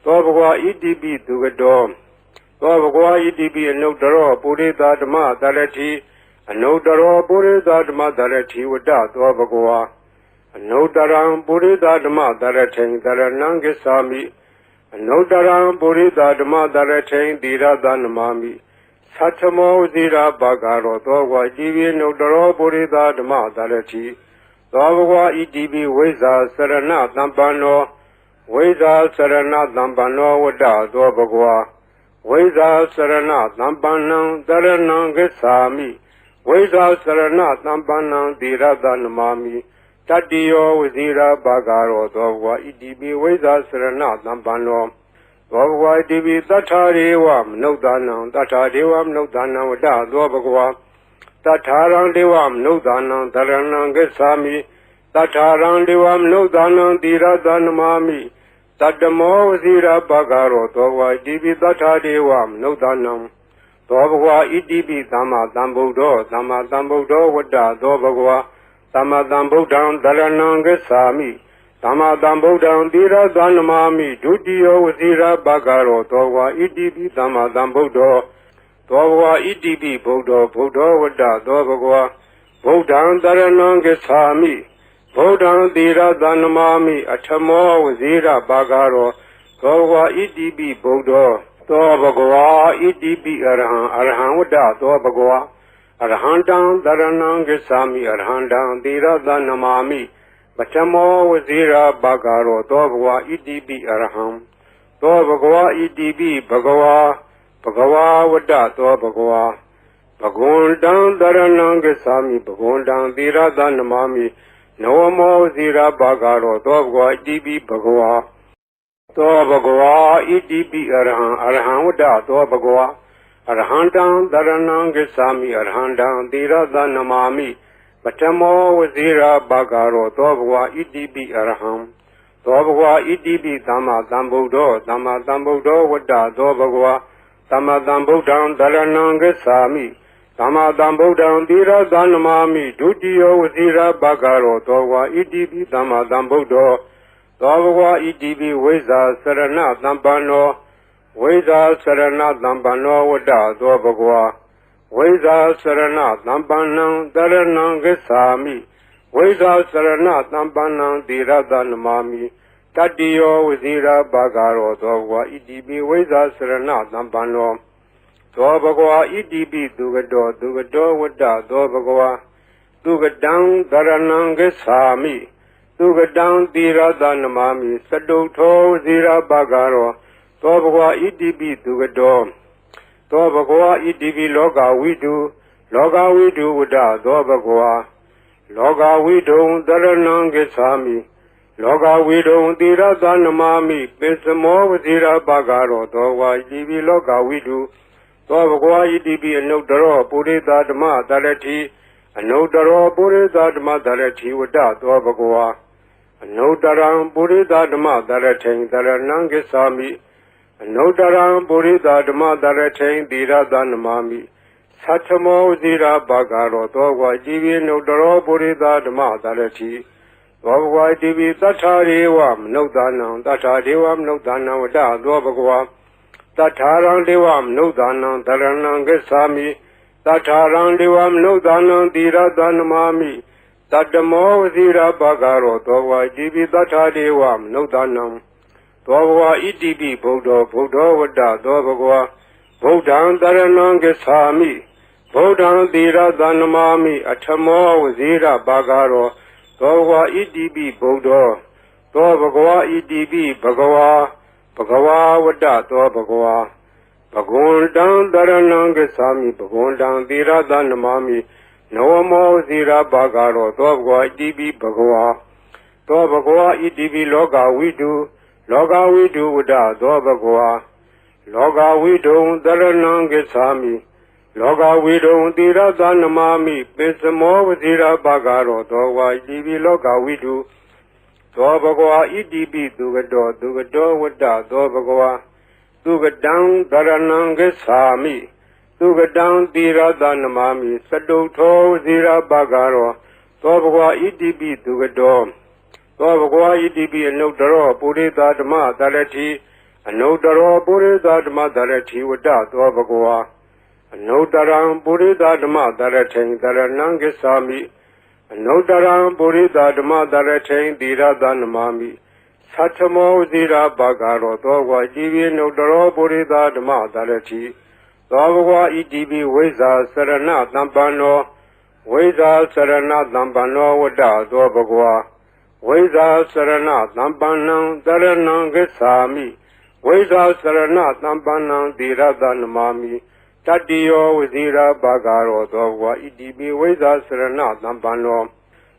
သောဘဂဝါဣတိပိသူကတောသောဘဂဝါဣတိပိအနုတ္တရောပုရိသဓမ္မတရတိအနုတ္တရောပုရိသဓမ္မတရတိဝတ္တသောဘဂဝါအနုတ္တရံပုရိသဓမ္မတရထိန်တရဏံဂစ္ဆာမိအနုတ္တရံပုရိသဓမ္မတရထိန်သီရသနမာမိသတ္ထမောဇိရာဘဂရောသောဘဂဝါဣတိပိအနုတ္တရောပုရိသဓမ္မတရတိသောဘဂဝါဣတိပိဝိဇ္ဇာစရဏသမ္ပန္နောဝိဇ္ဇာစရဏသမ္ပန္နောဝတ္တသောဘဂဝါဝိဇ္ဇာစရဏသမ္ပန္နံတရဏံဂစ္ဆာမိဝိဇ္ဇာစရဏသမ္ပန္နံသီရသနမာမိတတိယောဝစီရဘဂရောသောဘဂဝါဣတိပိဝိဇ္ဇာစရဏသမ္ပန္နောသောဘဂဝါဣတိပိသတ္ထာရေဝမနုဿာနံသတ္ထာဒေဝမနုဿာနံဝတ္တသောဘဂဝါတထာရံဒေဝမနုဿာနံတရဏံဂစ္ဆာမိတထာရံဒေဝမနုဿာနံသီရသနမာမိတတ္တမောဝစီရဘဂရောသောဘဂဝါဣတိပိတထာဒေဝမနုဿာနံသောဘဂဝါဣတိပိသမ္မာသမ္ဗုဒ္ဓောဝတ္တသောဘဂဝါသမ္မာသမ္ဗုဒ္ဓံတရဏံဂစ္ဆာမိသမ္မာသမ္ဗုဒ္ဓံသီရသနမာမိဒုတိယဝစီရဘဂရောသောဘဂဝါဣတိပိသမ္မာသမ္ဗုဒ္ဓောသောဘဂဝါဣတိပိဗုဒ္ဓောဝတ္တသောဘဂဝါဗုဒ္ဓံတရဏံဂစ္ဆာမိဗုဒ္ဓံသီရသနမာမိအထမောဝစီရဘဂရောသောဘဂဝါဣတိပိဗုဒ္ဓောသောဘဂဝါဣတိပိအရဟံဝတ္တသောဘဂဝါအရဟံတံတရဏံဂစ္ဆာမိအရဟံတံသီရသနမာမိပထမောဝစီရဘဂရောသောဘဂဝါဣတိပိအရဟံသောဘဂဝါဣတိပိဘဂဝါဝတ္တသောဘဂဝါဘဂဝန္တံတရဏံဂစ္ဆာမိဘဂဝန္တံသီရသနမာမိနဝမောဝစီရဘဂရောသောဘဂဝါဣတိပိဘဂဝါသောဘဂဝါဣတိပိအရဟံဝတ္တသောဘဂဝါအရဟံတံတရဏံဂစ္ဆာမိအရဟံတံသီရသနမာမိပထမောဝစီရဘဂရောသောဘဂဝါဣတိပိအရဟံသောဘဂဝါဣတိပိသမ္မာသမ္ဗုဒ္ဓောဝတ္တသောဘဂဝါသမ္မာသမ္ဗုဒ္ဓံတရဏံဂစ္ဆာမိသ သမ္မာသမ္ဗုဒ္ဓံသီရသနမာမိဒုတိယဝစီရဘဂရောသောဘဂဝါဣတိပိသမ္မာသမ္ဗုဒ္ဓောသောဘဂဝါဣတိပိဝိဇာစရဏသမ္ပန္နောဝိဇာစရဏသမ္ပန္နောဝတ္တသောဘဂဝါဝိဇာစရဏသမ္ပန္နံတရဏံဂစ္ဆာမိဝိဇာစရဏသမ္ပန္နံသီရသနမာမိတတ္တိယောဝစီရဘဂရောသောဘဂဝါဣတိပိဝိဇာစရဏသမ္ပန္နောသောဘဂဝါဣတိပိသူကတောဝတ္တသောဘဂဝါသူကတံတရဏံဂစ္ဆာမိသူကတံသီရသနမာမိစတုထောဝစီရဘဂရောသောဘဂဝါဣတိပိသူကတောသောဘဂဝါဣတိပိလောကဝိတုဝတ္တသောဘဂဝါလောကဝိတုံတရဏံဂစ္ဆာမိလောကဝိတုံသီရသနမာမိပိစမောဝစီရဘဂရောသောဘဂဝါဣတိပိလောကဝိတုသောဘဂဝါဣတိပိအနုတ္တရောပုရိသဓမ္မတရတိအနုတ္တရောပုရိသဓမ္မတရတိဝတ္တသောဘဂဝါအနုတ္တရံပုရိသဓမ္မတရထိန်တရဏံဂစ္ဆာမိအနုတ္တရံပုရိသဓမ္မတရထိန်သီရသနမာမိသတ္ထမောဇိရာဘဂရောသောဘဂဝါဣတိပိအနုတ္တရောပုရိသဓမ္မတရတိသောဘဂဝါဣတိပိသတ္ထာရေဝမနုဿာနံသတ္ထာဒေဝမနုဿာနံဝတ္တသောဘဂဝါတထာရံဒေဝမနုဿာနံတရဏံဂစ္ဆာမိတထာရံဒေဝမနုဿာနံသီရသနမာမိတတ္တမောဝစီရဘဂရောသောဘဂဝါဣတိပိတထာဒေဝမနုဿာနံသောဘဂဝါဣတိပိဗုဒ္ဓောဝတ္တသောဘဂဝါဗုဒ္ဓံတရဏံဂစ္ဆာမိဗုဒ္ဓံသီရသနမာမိအထမောဝစီရဘဂရောသောဘဂဝါဣတိပိဗုဒ္ဓောသောဘဂဝါဣတိပိဘဂဝါဝတ္တသောဘဂဝါဘဂဝန္တံတရဏံဂစ္ဆာမိဘဂဝန္တံသီရသနမာမိနဝမောဇိရာဘဂရောသောဘဂဝါဣတိပိဘဂဝါသောဘဂဝါဣတိပိလောကဝိတုဝတ္တသောဘဂဝါလောကဝိတုံတရဏံဂစ္ဆာမိလောကဝိတုံသီရသနမာမိပိစမောဝဇိရာဘဂရောသောဘဂဝါဣတိပိလောကဝိတုသောဘဂဝါဣတိပိသူကတောဝတ္တသောဘဂဝါသူကတံတရဏံဂစ္ဆာမိသူကတံသီရသနမာမိစတုထောဝစီရဘဂရောသောဘဂဝါဣတိပိသူကတောသောဘဂဝါဣတိပိအနုတ္တရောပုရိသဓမ္မတရတိအနုတ္တရောပုရိသဓမ္မတရတိဝတ္တသောဘဂဝါအနုတ္တရံပုရိသဓမ္မတရထိန်တရဏံဂစ္ဆာမိအနုတ္တရံပုရိသဓမ္မတရထိန်သီရသနမာမိသတ္ထမောဇိရာဘဂရောသောဘဂဝါဣတိပိအနုတ္တရောပုရိသဓမ္မတရတိသောဘဂဝါဣတိပိဝိဇာစရဏသမ္ပန္နောဝိဇာစရဏသမ္ပန္နောဝတ္တသောဘဂဝါဝိဇာစရဏသမ္ပန္နံတရဏံဂစ္ဆာမိဝိဇာစရဏသမ္ပန္နံသီရသနမာမိတတ္တိယောဝစီရဘဂရောသောဘဂဝါဣတိပိဝိဇာစရဏသမ္ပန္နော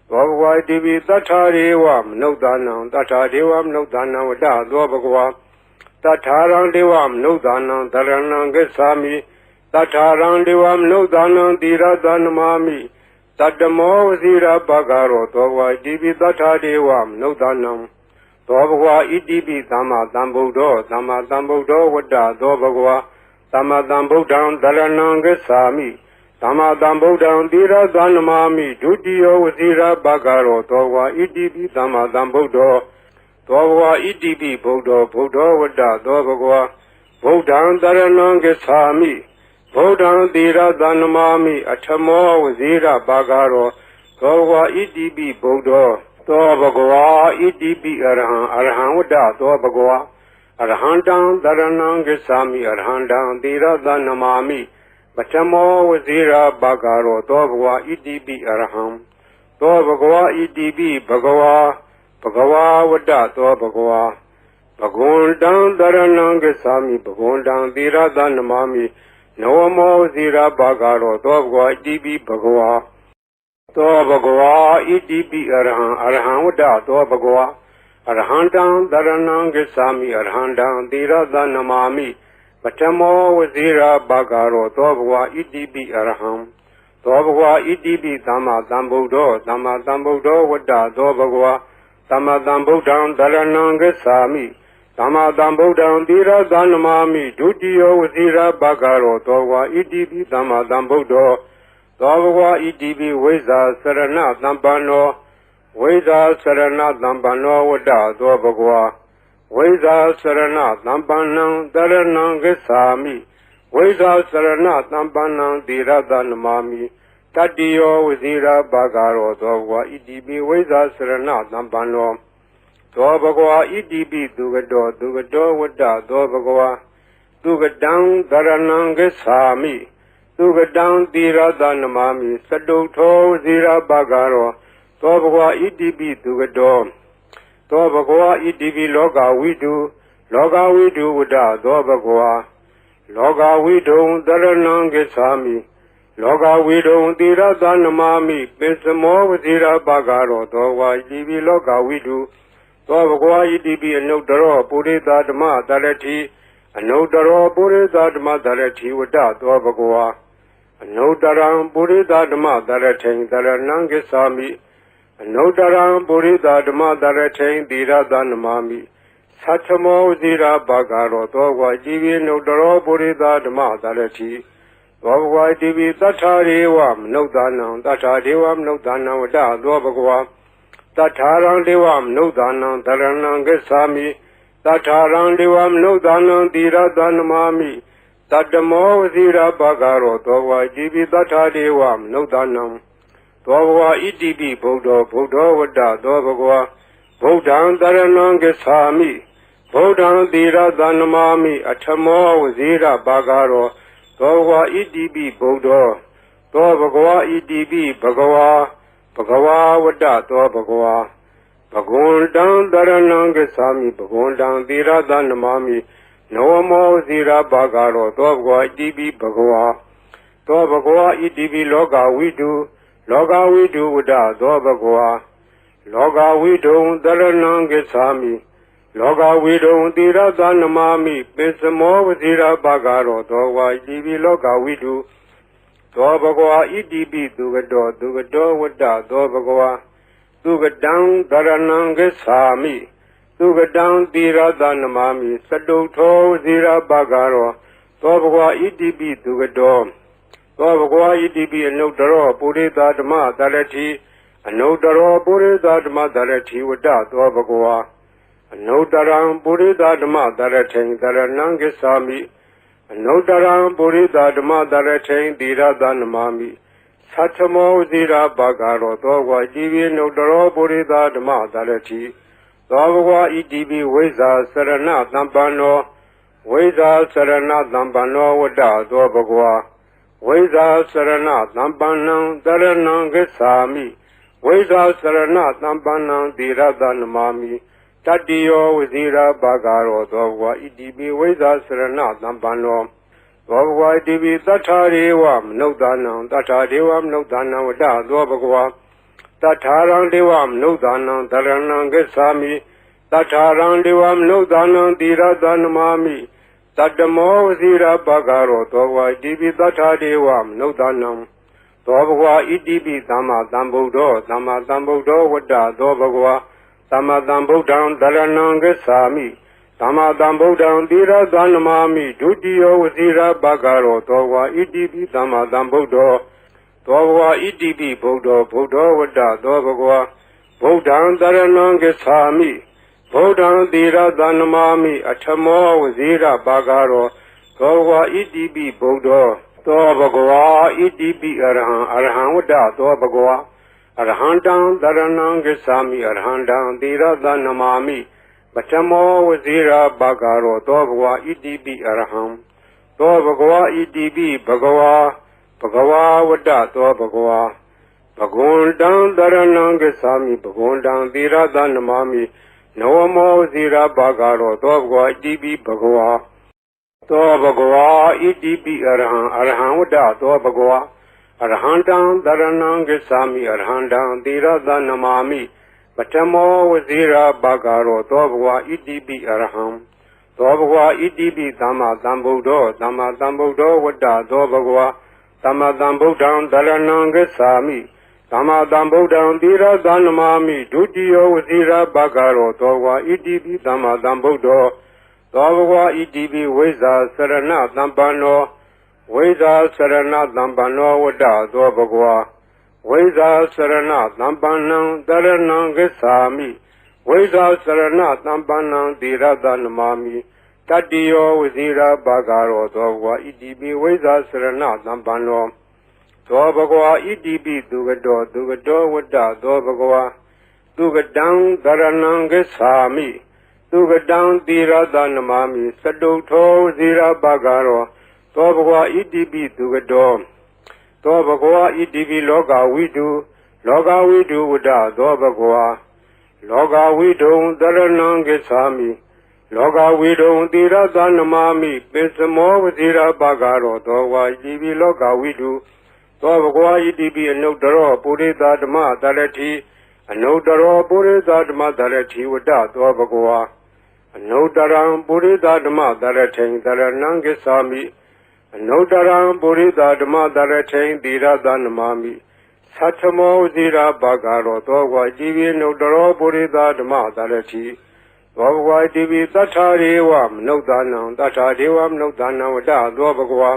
သောဘဂဝါဣတိပိသတ္ထာရေဝမနုဿာနံသတ္ထာဒေဝမနုဿာနံဝတ္တသောဘဂဝါတထာရံဒေဝမနုဿာနံတရဏံဂစ္ဆာမိတထာရံဒေဝမနုဿာနံသီရသနမာမိတတ္တမောဝစီရဘဂရောသောဘဂဝါဣတိပိသတ္ထာဒေဝမနုဿာနံသောဘဂဝါဣတိပိသမ္မာသမ္ဗုဒ္ဓောဝတ္တသောဘဂဝါသမ္မာသမ္ဗုဒ္ဓံတရဏံဂစ္ဆာမိသမ္မာသမ္ဗုဒ္ဓံသီရသနမာမိဒုတိယဝစီရဘဂရောသောဘဂဝါဣတိပိသမ္မာသမ္ဗုဒ္ဓောဝတ္တသောဘဂဝါသမ္မာသမ္ဗုဒ္ဓံတရဏံဂစ္ဆာမိသမ္မာသမ္ဗုဒ္ဓံသီရသနမာမိဒုတိယဝစီရဘဂရောသောဘဂဝါဣတိပိသမ္မာသမ္ဗုဒ္ဓောဝတ္တသောဘဂဝါဗုဒ္ဓံတရဏံဂစ္ဆာမိဗုဒ္ဓံသီရသနမာမိအထမောဝစီရဘဂရောသောဘဂဝါဣတိပိဗုဒ္ဓောသောဘဂဝါဣတိပိအရဟံဝတ္တသောဘဂဝါအရဟံတံတရဏံဂစ္ဆာမိအရဟံတံသီရသနမာမိပထမောဝစီရဘဂရောသောဘဂဝါဣတိပိအရဟံသောဘဂဝါဣတိပိဘဂဝါဝတ္တသောဘဂဝါဘဂဝန္တံတရဏံဂစ္ဆာမိဘဂဝန္တံသီရသနမာမိနဝမောဇိရဘဂရောသောဘဂဝါဣတိပိဘဂဝါသောဘဂဝါဣတိပိအရဟံဝတ္တသောဘဂဝါအရဟံတံတရဏံဂစ္ဆာမိအရဟံတံသီရသနမာမိပထမောဝစီရဘဂရောသောဘဂဝါဣတိပိအရဟံသောဘဂဝါဣတိပိသမ္မာသမ္ဗုဒ္ဓောဝတ္တသောဘဂဝါသမ္မာသမ္ဗုဒ္ဓံတရဏံဂစ္ဆာမိသမ္မာသမ္ဗုဒ္ဓံသီရသနမာမိဒုတိယဝစီရဘဂရောသောဘဂဝါဣတိပိသမ္မာသမ္ဗုဒ္ဓော သောဘဂဝါဣတိပိဝိဇာစရဏသံပန္နောဝိဇာစရဏသံပန္နောဝတ္တသောဘဂဝါဝိဇာစရဏသံပန္နံတရဏံဂစ္ဆာမိဝိဇာစရဏသံပန္နံသီရသနမာမိတတ္တိယောဝဇိရာဘာဂရောသောဘဂဝါဣတိပိဝိဇာစရဏသံပန္နောသောဘဂဝါဣတိပိသူကတောဝတ္တသောဘဂဝါသူကတံတရဏံဂစ္ဆာမိသူကတံသီရသနမာမိစတုထောဝဇိရာဘာဂရောသောဘဂဝါဣတိပိသူကတောသောဘဂဝါဣတိပိလောကဝိတုလောကဝိတုဝတ္တသောဘဂဝါလောကဝိတုံတရဏံဂစ္ဆာမိလောကဝိတုံသီရသနမာမိပိစမောဝဇိရာဘာဂရောသောဝါဣတိပိလောကဝိတုသောဘဂဝါဣတိပိအနုတ္တရောပုရိသဓမ္မတရတိအနုတ္တရောပုရိသဓမ္မတရတိဝတ္တသောဘဂဝါအနုတ္တရံပုရိသဓမ္မတရထိန်တရဏံဂစ္ဆာမိအနုတ္တရံပုရိသဓမ္မတရထိန်သီရသနမာမိသတ္ထမောဇိရာဘာဂရောသောဘဂဝါဣတိပိအနုတ္တရောပုရိသဓမ္မတရတိသောဘဂဝါဣတိပိသတ္ထာရေဝမနုဿာနံသတ္ထာဒေဝမနုဿာနံဝတ္တသောဘဂဝါတထာရံဒေဝမနုဿာနံတရဏံဂစ္ဆာမိတထာရံဒေဝမနုဿာနံသီရသနမာမိတတ္တမောဝဇိရာဘာဂရောသောဘဂဝါဣတိပိတထာဒေဝမနုဿာနံသောဘဂဝါဣတိပိဗုဒ္ဓဝတ္တသောဘဂဝါဗုဒ္ဓံတရဏံဂစ္ဆာမိဗုဒ္ဓံသီရသနမာမိအထမောဝဇိရာဘာဂရောသောဘဂဝါဣတိပိဗုဒ္ဓသောဘဂဝါဣတိပိဘဂဝါဝတ္တသောဘဂဝါဘဂဝန္တံတရဏံဂစ္ဆာမိဘဂဝန္တံသီရသနမာမိနောမောဇိရာဘာဂရောသောဘဂဝါဣတိပိဘဂဝါသောဘဂဝါဣတိပိလောကဝိတုလောကဝိတုဝတ္တသောဘဂဝါလောကဝိတုံတရဏံဂစ္ဆာမိလောကဝိတုံသီရသနမာမိပိစမောဝဇိရာဘာဂရောသောဘဂဝါဣတိပိလောကဝိတုသောဘဂဝါဣတိပိသူကတောဝတ္တသောဘဂဝါသူကတံတရဏံဂစ္ဆာမိသူကတံသီရသနမာမိစတုထောဝဇိရာဘာဂရောသောဘဂဝါဣတိပိသူကတောသောဘဂဝါဣတိပိအနုတ္တရောပုရိသဓမ္မတရတိအနုတ္တရောပုရိသဓမ္မတရတိဝတ္တသောဘဂဝါအနုတ္တရံပုရိသဓမ္မတရထိန်တရဏံဂစ္ဆာမိအနုတ္တရံပုရိသဓမ္မတရထိန်သီရသနမာမိသတ္ထမောဇိရာဘာဂရောသောဘဂဝါဣတိပိအနုတ္တရောပုရိသဓမ္မတရတိသောဘဂဝါဣတိပိဝိဇာစရဏသံပန္နောဝိဇာစရဏသံပန္နောဝတ္တသောဘဂဝါဝိဇာစရဏသံပန္နံတရဏံဂစ္ဆာမိဝိဇာစရဏသံပန္နံသီရသနမာမိတတ္တိယောဝဇိရာဘာဂရောသောဘဂဝါဣတိပိဝိဇာစရဏသံပန္နောသောဘဂဝါဣတိပိတထာရေဝမနုဿာနံတထာဒေဝမနုဿာနံဝတ္တသောဘဂဝါတထာရံဒေဝမနုဿာနံတရဏံဂစ္ဆာမိတထာရံဒေဝမနုဿာနံသီရသနမာမိတတ္တမောဝဇိရာဘာဂရောသောဘဂဝါဣတိပိတထာဒေဝမနုဿာနံသောဘဂဝါဣတိပိသမ္မာသမ္ဗုဒ္ဓောဝတ္တသောဘဂဝါသမ္မာသမ္ဗုဒ္ဓံတရဏံဂစ္ဆာမိသမ္မာသမ္ဗုဒ္ဓံသီရသနမာမိဒုတိယဝဇိရာဘာဂရောသောဘဂဝါဣတိပိသမ္မာသမ္ဗုဒ္ဓောသောဘဂဝါဣတိပိဗုဒ္ဓဝတ္တသောဘဂဝါဗုဒ္ဓံတရဏံဂစ္ဆာမိဗုဒ္ဓံသီရသနမာမိအထမောဝဇိရာဘာဂရောသောဘဂဝါဣတိပိဗုဒ္ဓောသောဘဂဝါဣတိပိအရဟံဝတ္တသောဘဂဝါအရဟံတံတရဏံဂစ္ဆာမိအရဟံတံသီရသနမာမိပထမောဝဇိရာဘာဂရောသောဘဂဝါဣတိပိအရဟံသောဘဂဝါဣတိပိဘဂဝါဝတ္တသောဘဂဝါဘဂဝန္တံတရဏံဂစ္ဆာမိဘဂဝန္တံသီရသနမာမိနောမောဇိရာဘာဂရောသောဘဂဝါဣတိပိဘဂဝါသောဘဂဝါဣတိပိအရဟံဝတ္တသောဘဂဝါအရဟံတံတရဏံဂစ္ဆာမိအရဟံတံသီရသနမာမိပထမောဝဇိရာဘာဂရောသောဘဂဝါဣတိပိအရဟံသောဘဂဝါဣတိပိသမ္မာသမ္ဗုဒ္ဓောဝတ္တသောဘဂဝါသမ္မာသမ္ဗုဒ္ဓံတရဏံဂစ္ဆာမိသမ္မာသမ္ဗုဒ္ဓံသီရသနမာမိဒုတိယဝဇိရာဘာဂရောသောဘဂဝါဣတိပိသမ္မာသမ္ဗုဒ္ဓောသောဘဂဝါဣတိပိဝိဇာစရဏသံပန္နော ဝိဇ္ဇာစရဏသံပန္နောဝတ္တသောဘဂဝါဝိဇ္ဇာစရဏသံပန္နံတရဏံဂစ္ဆာမိဝိဇ္ဇာစရဏသံပန္နံသီရတနမာမိတတ္တိယောဝဇိရာဘာဂရောသောဘဂဝါဣတိပိဝိဇ္ဇာစရဏသံပန္နောသောဘဂဝါဣတိပိသူကတောဝတ္တသောဘဂဝါသူကတံတရဏံဂစ္ဆာမိသူကတံသီရတနမာမိသတုထောဝဇိရာဘာဂရောသောဘဂဝါဣတိပိသူကတောသောဘဂဝါဣတိပိလောကဝိတုဝတ္တသောဘဂဝါလောကဝိတုံတရဏံဂစ္ဆာမိလောကဝိတုံသီရတနမာမိပိစမောဝဇိရာဘာဂရောသောဘဂဝါဣတိပိလောကဝိတုသောဘဂဝါဣတိပိအနုတ္တရောပုရိသဓမ္မတရတိအနုတ္တရောပုရိသဓမ္မတရတိဝတ္တသောဘဂဝါအနုတ္တရံပုရိသဓမ္မတရထိံတရဏံဂစ္ဆာမိအနုတ္တရံပုရိသဓမ္မတရထိံသီရတနမာမိသတ္ထမောဇိရာဘာဂရောသောဘဂဝါဣတိပိအနုတ္တရောပုရိသဓမ္မတရတိသောဘဂဝါဣတိပိသတ္ထာရေဝမနုဿာနံသတ္ထာဒေဝမနုဿာနံဝတ္တသောဘဂဝါ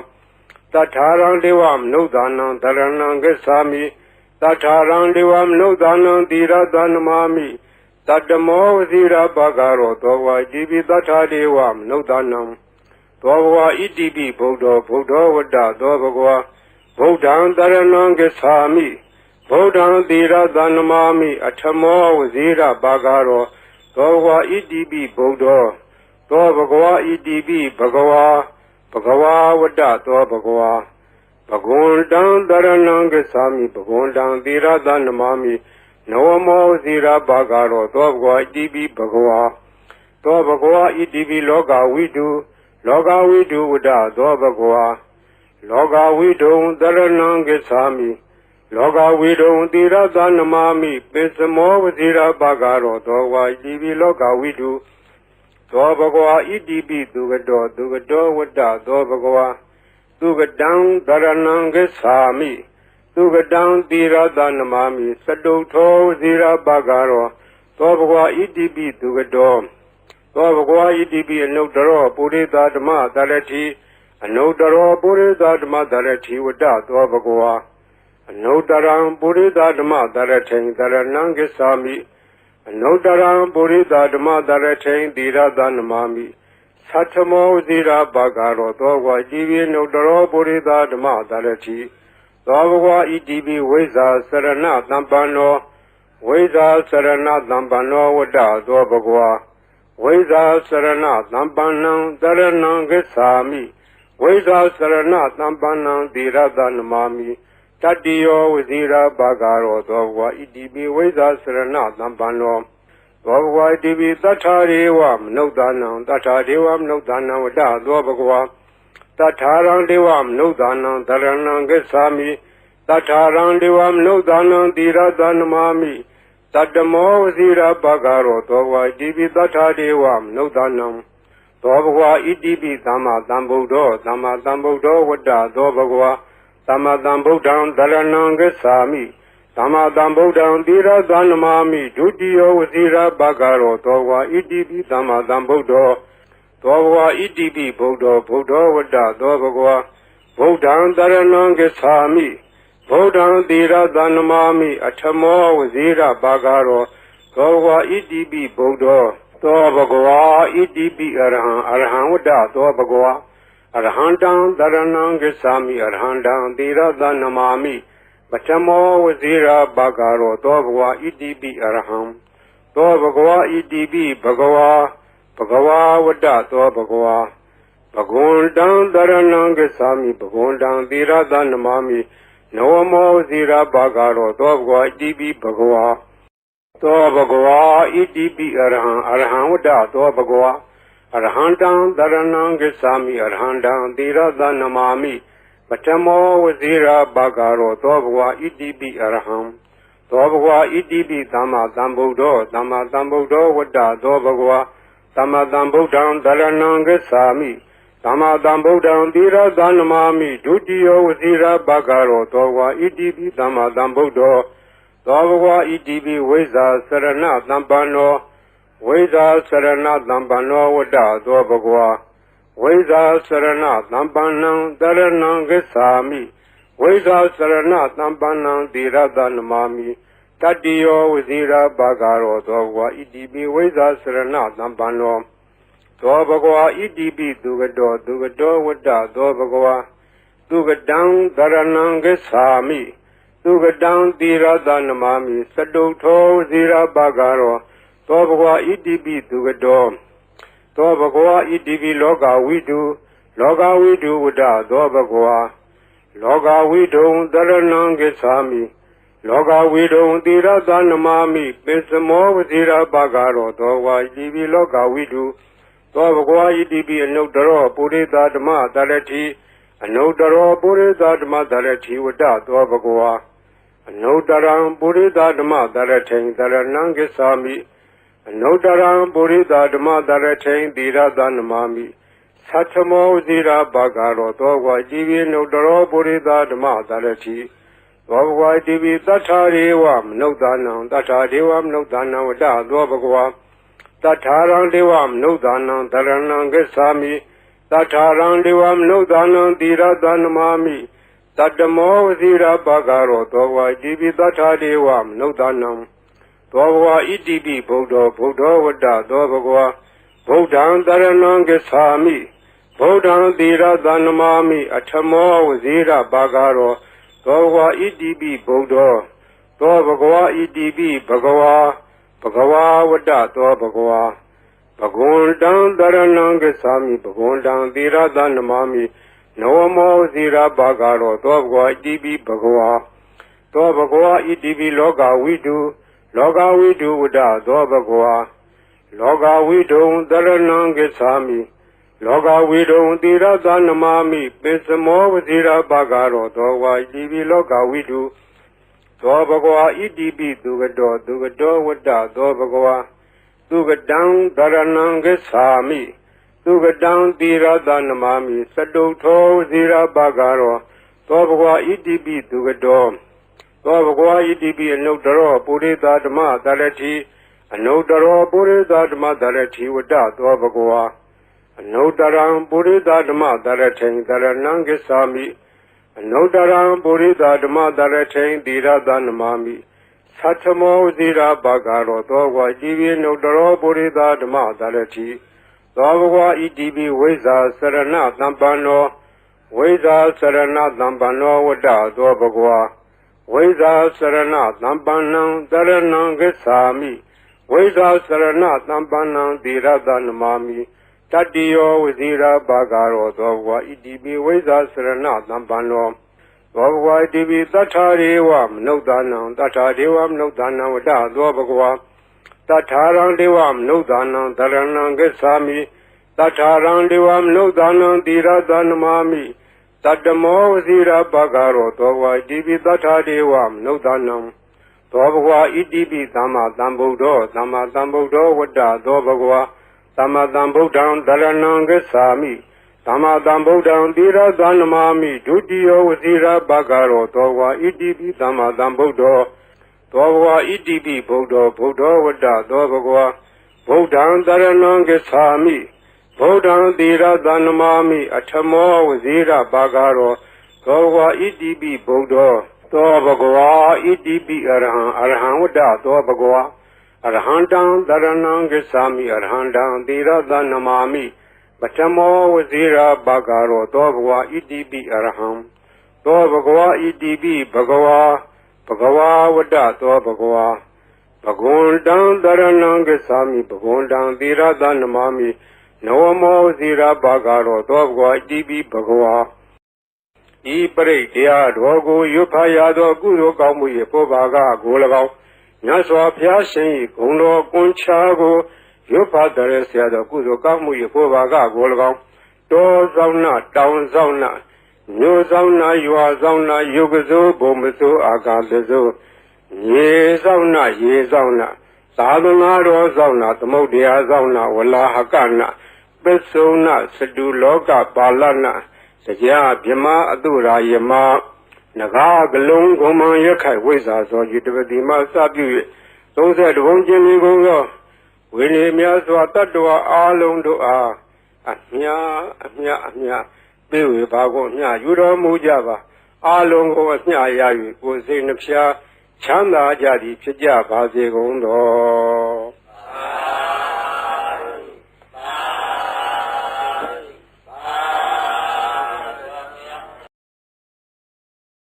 သတ္ထာရံဒေဝမနုဿာနံတရဏံဂစ္ဆာမိသတ္ထာရံဒေဝမနုဿာနံသီရတနမာမိတတ္တမောဇိရာဘာဂရောသောဘဂဝါဣတိပိသတ္ထာဒေဝမနုဿာနံသောဘဂဝါဣတိပိဗုဒ္ဓောဝတ္တသောဘဂဝါဗုဒ္ဓံတရဏံဂစ္ဆာမိဗုဒ္ဓံသီရတနမာမိအထမောဝဇိရာဘာဂရောသောဘဂဝါဣတိပိဗုဒ္ဓောသောဘဂဝါဣတိပိဘဂဝါဝတ္တသောဘဂဝါဘဂဝန္တံတရဏံဂစ္ဆာမိဘဂဝန္တံသီရတနမာမိနဝမောဇိရာဘာဂရောသောဘဂဝါဣတိပိဘဂဝါသောဘဂဝါဣတိပိလောကဝိတုဝတ္တသောဘဂဝါလောကဝိတုံတရဏံဂစ္ဆာမိလောကဝိတုံသီရတနမာမိပိစမောဝဇိရာဘာဂရောသောဘဂဝါဣတိပိလောကဝိတုသောဘဂဝါဣတိပိသူကတောဝတ္တသောဘဂဝါသူကတံတရဏံဂစ္ဆာမိသူကတံသီရတနမာမိသတုထောဝဇိရာဘာဂရောသောဘဂဝါဣတိပိသူကတောသောဘဂဝါဣတိပိအနုတ္တရောပုရိသဓမ္မတရတိအနုတ္တရောပုရိသဓမ္မတရတိဝတ္တသောဘဂဝါအနုတ္တရံပုရိသဓမ္မတရထိံတရဏံဂစ္ဆာမိအနုတ္တရံပုရိသဓမ္မတရထိံသီရတနမာမိသတ္ထမောဇိရာဘာဂရောသောဘဂဝါဣတိပိအနုတ္တရောပုရိသဓမ္မတရတိသောဘဂဝါဣတိပိဝိဇ္ဇာစရဏသံပန္နောဝိဇ္ဇာစရဏသံပန္နောဝတ္တသောဘဂဝါဝိဇ္ဇာစရဏသံပန္နံတရဏံဂစ္ဆာမိဝိဇ္ဇာစရဏသံပန္နံသီရတနမာမိတတ္တိယောဝဇိရာဘာဂရောသောဘဂဝါဣတိပိဝိဇ္ဇာစရဏသံပန္နောသောဘဂဝါဣတိပိသတ္ထာရေဝမနုဿာနံသတ္ထာဒေဝမနုဿာနံဝတ္တသောဘဂဝါသတ္ထာရံဒေဝမနုဿာနံတရဏံဂစ္ဆာမိသတ္ထာရံဒေဝမနုဿာနံသီရတနမာမိတတ္တမောဝဇိရာဘာဂရောသောဘဂဝါဣတိပိသတ္ထာဒေဝမနုဿာနံသောဘဂဝါဣတိပိသမ္မာသမ္ဗုဒ္ဓောဝတ္တသောဘဂဝါသမ္မာသမ္ဗုဒ္ဓံတရဏံဂစ္ဆာမိသမ္မာသမ္ဗုဒ္ဓံသီရတနမာမိဒုတိယောဝဇိရာဘာဂရောသောဘဂဝါဣတိပိသမ္မာသမ္ဗုဒ္ဓောသောဘဂဝါဣတိပိဗုဒ္ဓောဝတ္တသောဘဂဝါဗုဒ္ဓံတရဏံဂစ္ဆာမိဗုဒ္ဓံသီရတနမာမိအထမောဝဇိရာဘာဂရောသောဘဂဝါဣတိပိဗုဒ္ဓောသောဘဂဝါဣတိပိအရဟံဝတ္တသောဘဂဝါအရဟံတံတရဏံဂစ္ဆာမိအရဟံတံသီရတနမာမိပထမောဝဇိရာဘာဂရောသောဘဂဝါဣတိပိအရဟံသောဘဂဝါဣတိပိဘဂဝါဝတ္တသောဘဂဝါဘဂဝန္တံတရဏံဂစ္ဆာမိဘဂဝန္တံသီရတနမာမိနဝမောဝဇိရာဘာဂရောသောဘဂဝါဣတိပိဘဂဝါသောဘဂဝါဣတိပိအရဟံဝတ္တသောဘဂဝါအရဟံတံတရဏံဂစ္ဆာမိအရဟံတံသီရတနမာမိပထမောဝဇိရာဘာဂရောသောဘဂဝါဣတိပိအရဟံသောဘဂဝါဣတိပိသမ္မာသမ္ဗုဒ္ဓောဝတ္တသောဘဂဝါသမ္မာသမ္ဗုဒ္ဓံတရဏံဂစ္ဆာမိသမ္မာသမ္ဗုဒ္ဓံသီရတနမာမိဒုတိယောဝဇိရာဘာဂရောသောဘဂဝါဣတိပိသမ္မာသမ္ဗုဒ္ဓောသောဘဂဝါဣတိပိဝိဇ္ဇာစရဏသံပန္နောဝိဇ္ဇာစရဏသံပန္နောဝတ္တသောဘဂဝါ ဝိဇာစရဏသံပန္နံတရဏံဂစ္ဆာမိဝိဇာစရဏသံပန္နံသီရတနမာမိတတ္တိယောဝဇိရာဘာဂရောသောဘဂဝါဣတိပိဝိဇာစရဏသံပန္နောသောဘဂဝါဣတိပိသူကတောဝတ္တသောဘဂဝါသူကတံတရဏံဂစ္ဆာမိသူကတံသီရတနမာမိသတုထောဝဇိရာဘာဂရောသောဘဂဝါဣတိပိသူကတောသောဘဂဝါဣတိပိလောကဝိတုဝတ္တသောဘဂဝါလောကဝိတုံတရဏံဂစ္ဆာမိလောကဝိတုံသီရတနမာမိပိစမောဝဇိရာဘာဂရောသောဘဂဝါဣတိပိလောကဝိတုသောဘဂဝါဣတိပိအနုတ္တရောပုရိသဓမ္မတရတိအနုတ္တရောပုရိသဓမ္မတရတိဝတ္တသောဘဂဝါအနုတ္တရံပုရိသဓမ္မတရထိံတရဏံဂစ္ဆာမိအနုတ္တရံပုရိသဓမ္မတရထိံသီရတနမာမိသတ္ထမောဇိရာဘာဂရောသောဘဂဝါဣတိပိအနုတ္တရောပုရိသဓမ္မတရတိသောဘဂဝါဣတိပိသတ္ထာရေဝမနုဿာနံသတ္ထာဒေဝမနုဿာနံဝတ္တသောဘဂဝါသတ္ထာရံဒေဝမနုဿာနံတရဏံဂစ္ဆာမိသတ္ထာရံဒေဝမနုဿာနံသီရတနမာမိတတ္တမောဝဇိရာဘာဂရောသောဘဂဝါဣတိပိသတ္ထာဒေဝမနုဿာနံသောဘဂဝါဣတိပိဗုဒ္ဓောဝတ္တသောဘဂဝါဗုဒ္ဓံတရဏံဂစ္ဆာမိဗုဒ္ဓံသီရတနမာမိအထမောဝဇိရာဘာဂရောသောဘဂဝါဣတိပိဗုဒ္ဓောသောဘဂဝါဣတိပိဘဂဝါဝတ္တသောဘဂဝါဘဂဝန္တံတရဏံဂစ္ဆာမိဘဂဝန္တံသီရတနမာမိနဝမောဇိရာဘာဂရောသောဘဂဝါဣတိပိဘဂဝါသောဘဂဝါဣတိပိလောကဝိတုဝတ္တသောဘဂဝါလောကဝိတုံတရဏံဂစ္ဆာမိလောကဝိတုံသီရတနမာမိပိစမောဝဇိရာဘာဂရောသောဘဂဝါဣတိပိလောကဝိတုသောဘဂဝါဣတိပိသူကတောဝတ္တသောဘဂဝါသူကတံတရဏံဂစ္ဆာမိသူကတံသီရတနမာမိသတုထောဝဇိရာဘာဂရောသောဘဂဝါဣတိပိသူကတောသောဘဂဝါဣတိပိအနုတ္တရောပုရိသဓမ္မတရတိအနုတ္တရောပုရိသဓမ္မတရတိဝတ္တသောဘဂဝါအနုတ္တရံပုရိသဓမ္မတရထိံတရဏံဂစ္ဆာမိအနုတ္တရံပုရိသဓမ္မတရထိံသီရတနမာမိသတ္ထမောဇိရာဘာဂရောသောဘဂဝါဣတိပိအနုတ္တရောပုရိသဓမ္မတရတိသောဘဂဝါဣတိပိဝိဇာစရဏသံပန္နောဝိဇာစရဏသံပန္နောဝတ္တသောဘဂဝါဝိဇာစရဏသံပန္နံတရဏံဂစ္ဆာမိဝိဇာစရဏသံပန္နံသီရတနမာမိတတ္တိယောဝဇိရာဘာဂရောသောဘဂဝါဣတိပိဝိဇာစရဏသံပန္နောသောဘဂဝါဣတိပိသတ္ထာရေဝမနုဿာနံသတ္ထာဒေဝမနုဿာနံဝတ္တသောဘဂဝါသတ္ထာရံဒေဝမနုဿာနံတရဏံဂစ္ဆာမိသတ္ထာရံဒေဝမနုဿာနံသီရတနမာမိတတ္တမောဝဇိရာဘာဂရောသောဘဂဝါဣတိပိသတ္ထာဒေဝမနုဿာနံသောဘဂဝါဣတိပိသမ္မာသမ္ဗုဒ္ဓောဝတ္တသောဘဂဝါသမ္မာသမ္ဗုဒ္ဓံတရဏံဂစ္ဆာမိသမ္မာသမ္ဗုဒ္ဓံသီရတနမာမိဒုတိယဝဇိရာဘာဂရောသောဘဂဝါဣတိပိသမ္မာသမ္ဗုဒ္ဓောသောဘဂဝါဣတိပိဗုဒ္ဓောဝတ္တသောဘဂဝါဗုဒ္ဓံတရဏံဂစ္ဆာမိဗုဒ္ဓံသီရတနမာမိအထမောဝဇိရာဘာဂရောသောဘဂဝါဣတိပိဗုဒ္ဓောသောဘဂဝါဣတိပိအရဟံဝတ္တသောဘဂဝါအရဟံတံတရဏံဂစ္ဆာမိအရဟံတံသီရတနမာမိပထမောဝဇိရာဘာဂရောသောဘဂဝါဣတိပိအရဟံသောဘဂဝါဣတိပိဘဂဝါဝတ္တသောဘဂဝါဘဂဝန္တံတရဏံဂစ္ဆာမိဘဂဝန္တံသီရတနမာမိနဝမောဝဇိရာဘာဂရောသောဘဂဝါဣတိပိဘဂဝါဤပရိတ်တရားတော်ကိုရွတ်ဖတ်ရသောကုသိုလ်ကောင်းမှု၏ပုဗ္ဗာကကို၎င်းမြတ်စွာဘုရားရှင်၏ဂုဏ်တော်ကွန်ချာကိုရွတ်ဖတ်တဲ့ဆရာတော်ကုသိုလ်ကောင်းမှု၏ပုဗ္ဗာကကို၎င်းတောဆောင်နာတောင်ဆောင်နာမြို့ဆောင်နာရွာဆောင်နာယုတ်ကစိုးဘုံမစိုးအာကာသစိုးရေဆောင်နာရေဆောင်နာသာသနာတော်ဆောင်နာသမုဒ္ဒရာဆောင်နာဝလာဟကနာပစ္စုနာစတုလောကပါဠနာတရားဗြဟ္မာအတုရာယမနဂါကလုံးဂုံမံရခိုင်ဝိဇ္ဇာသောယူတပတိမစပြု၍30ဘုံကျင်လီကုန်သောဝိနည်းများစွာတတ္တဝါအားလုံးတို့အား အမြပေးဝေပါကုန်မြယူတော်မူကြပါအာလုံးကိုအမြရ၍ကိုယ်စိတ်နှဖျားချမ်းသာကြသည်ဖြစ်ကြပါစေကုန်သော